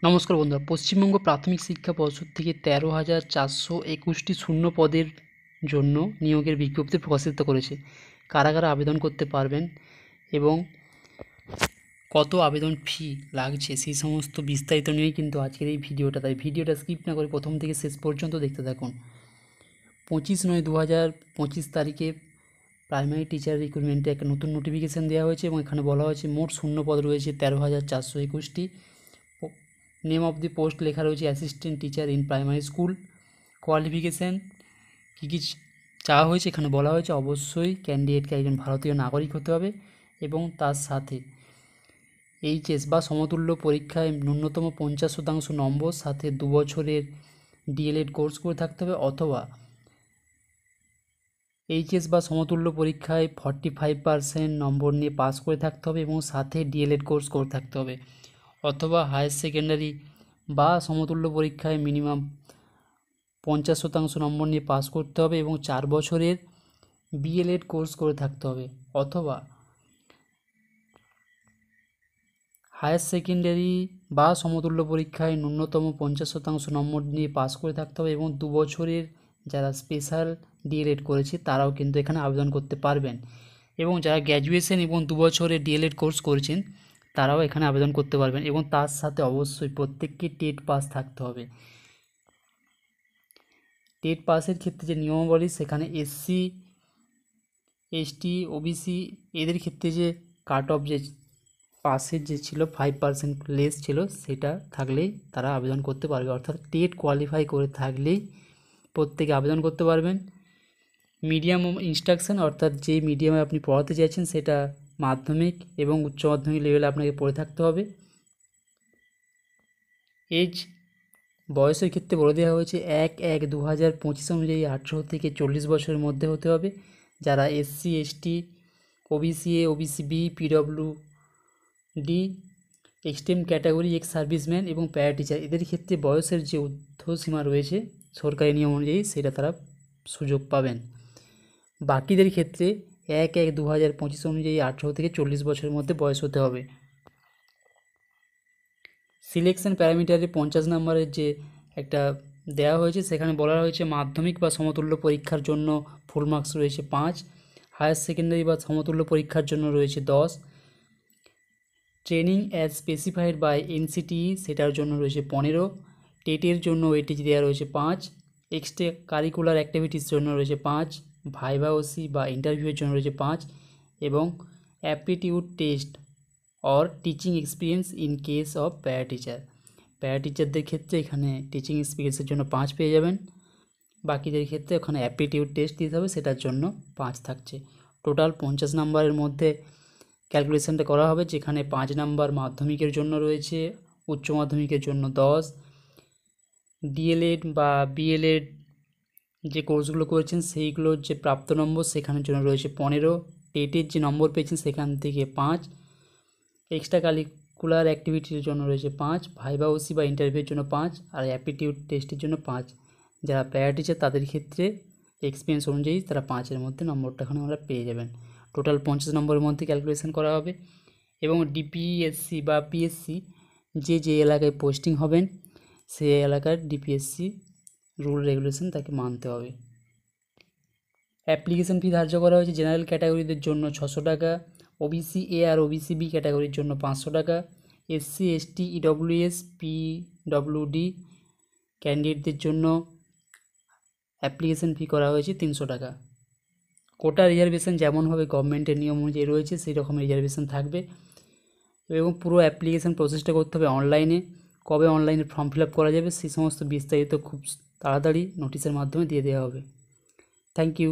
নমস্কার বন্ধুরা, পশ্চিমবঙ্গ প্রাথমিক শিক্ষা পর্ষদ থেকে 13,421টি শূন্য পদের জন্য নিয়োগের বিজ্ঞপ্তি প্রকাশিত করেছে। কারা কারা আবেদন করতে পারবেন এবং কত আবেদন ফি লাগছে সেই সমস্ত বিস্তারিত নিয়েই কিন্তু আজকের এই ভিডিওটা। তাই ভিডিওটা স্কিপ না করে প্রথম থেকে শেষ পর্যন্ত দেখতে থাকুন। 25/9/2025 তারিখে প্রাইমারি টিচার রিক্রুটমেন্টে একটা নতুন নোটিফিকেশান দেওয়া হয়েছে এবং এখানে বলা হয়েছে মোট শূন্য পদ রয়েছে 13,421টি। নেম অফ দি পোস্ট লেখা রয়েছে assistant teacher in primary school. Qualification কী কী চাওয়া হয়েছে এখানে বলা হয়েছে, অবশ্যই ক্যান্ডিডেটকে একজন ভারতীয় নাগরিক হতে হবে এবং তার সাথে এইচএস বা সমতুল্য পরীক্ষায় ন্যূনতম 50% নম্বর, সাথে 2 বছরের ডিএলএড কোর্স করে থাকতে হবে, অথবা এইচএস বা সমতুল্য পরীক্ষায় 45% নম্বর নিয়ে পাস করে থাকতে হবে এবং সাথে ডিএলএড কোর্স করে থাকতে হবে, অথবা হায়ার সেকেন্ডারি বা সমতুল্য পরীক্ষায় মিনিমাম 50% নম্বর নিয়ে পাস করতে হবে এবং 4 বছরের বিএলএড কোর্স করে থাকতে হবে, অথবা হায়ার সেকেন্ডারি বা সমতুল্য পরীক্ষায় ন্যূনতম 50% নম্বর নিয়ে পাস করে থাকতে হবে এবং 2 বছরের যারা স্পেশাল ডিএলএড করেছে তারাও কিন্তু এখানে আবেদন করতে পারবেন, এবং যারা গ্র্যাজুয়েশন এবং 2 বছরের ডিএলএড কোর্স করেছেন তারাও এখানে আবেদন করতে পারবেন এবং তার সাথে অবশ্যই প্রত্যেককে টেট পাস থাকতে হবে। টেট পাসের ক্ষেত্রে যে নিয়মাবলী, সেখানে এসসি, এসটি, ওবিসি এদের ক্ষেত্রে যে কাট অফ যে পাসের যে ছিল 5% লেস ছিল, সেটা থাকলেই তারা আবেদন করতে পারবে। অর্থাৎ টেট কোয়ালিফাই করে থাকলেই প্রত্যেকে আবেদন করতে পারবেন। মিডিয়াম ইনস্ট্রাকশন, অর্থাৎ যে মিডিয়ামে আপনি পড়াতে চাইছেন সেটা মাধ্যমিক এবং উচ্চ মাধ্যমিক লেভেলে আপনাকে পড়ে থাকতে হবে। এজ বয়সের ক্ষেত্রে বলে দেওয়া হয়েছে 1/1/2025 অনুযায়ী 18 থেকে 40 বছরের মধ্যে হতে হবে। যারা SC, ST, OBC A, OBC B, PWD, extreme category, ex serviceman এবং প্যারা টিচার এদের ক্ষেত্রে বয়সের যে ঊর্ধ্বসীমা রয়েছে সরকারি নিয়ম অনুযায়ী সেটা তারা সুযোগ পাবেন। বাকিদের ক্ষেত্রে 1/1/2025 অনুযায়ী 18 থেকে 40 বছরের মধ্যে বয়স হতে হবে। সিলেকশন প্যারামিটারে 50 নম্বরের যে একটা দেওয়া হয়েছে, সেখানে বলা হয়েছে মাধ্যমিক বা সমতুল্য পরীক্ষার জন্য ফুল মার্কস রয়েছে 5, হায়ার সেকেন্ডারি বা সমতুল্য পরীক্ষার জন্য রয়েছে 10, training as specified by NCTE সেটার জন্য রয়েছে 15, টেটের জন্য ওয়েটেজ দেওয়া রয়েছে 5, এক্সট্রা কারিকুলার অ্যাক্টিভিটির জন্য রয়েছে 5, ভাইভা ওসি বা ইন্টারভিউয়ের জন্য রয়েছে 5 এবং aptitude test or teaching experience in case of para teacher. প্যারা টিচারদের ক্ষেত্রে এখানে টিচিং এক্সপিরিয়েন্সের জন্য 5 পেয়ে যাবেন, বাকিদের ক্ষেত্রে ওখানে অ্যাপটিটিউড টেস্ট দিতে হবে, সেটার জন্য 5 থাকছে। টোটাল 50 নম্বরের মধ্যে ক্যালকুলেশনটা করা হবে, যেখানে 5 নাম্বার মাধ্যমিকের জন্য রয়েছে, উচ্চ মাধ্যমিকের জন্য 10, ডিএলএড বা বিএলএড যে কোর্সগুলো করেছেন সেইগুলোর যে প্রাপ্ত নম্বর সেখানের জন্য রয়েছে 15, টেটের যে নম্বর পেয়েছেন সেখান থেকে 5, এক্সট্রা কারিকুলার অ্যাক্টিভিটির জন্য রয়েছে 5, ভাইভা ওসি বা ইন্টারভিউর জন্য 5 আর অ্যাপটিটিউড টেস্টের জন্য 5। যারা প্যারা টিচার তাদের ক্ষেত্রে এক্সপিরিয়েন্স অনুযায়ী তারা 5-এর মধ্যে নম্বরটা এখানে আমরা পেয়ে যাবেন। টোটাল 50 নম্বরের মধ্যে ক্যালকুলেশন করা হবে এবং ডিপিএসসি বা পিএসসি যে এলাকায় পোস্টিং হবেন সেই এলাকার ডিপিএসসি রুল রেগুলেশন তাকে মানতে হবে। অ্যাপ্লিকেশন ফি ধার্য করা হয়েছে জেনারেল ক্যাটাগরিদের জন্য 600 টাকা, ওবিসি এ আর ওবিসি বি ক্যাটাগরির জন্য 500 টাকা, এসসি, এসটি, ইডব্লিউএস, পিডব্লিউডি ক্যান্ডিডেটদের জন্য অ্যাপ্লিকেশন ফি করা হয়েছে 300 টাকা। কোটা রিজার্ভেশন যেমনভাবে গভর্নমেন্টের নিয়ম অনুযায়ী রয়েছে সেই রকম রিজার্ভেশন থাকবে এবং পুরো অ্যাপ্লিকেশন প্রসেসটা করতে হবে অনলাইনে। কবে অনলাইনে ফর্ম ফিল আপ করা যাবে সেই সমস্ত বিস্তারিত খুব তাড়াতাড়ি নোটিশের মাধ্যমে দিয়ে দেওয়া হবে। Thank you.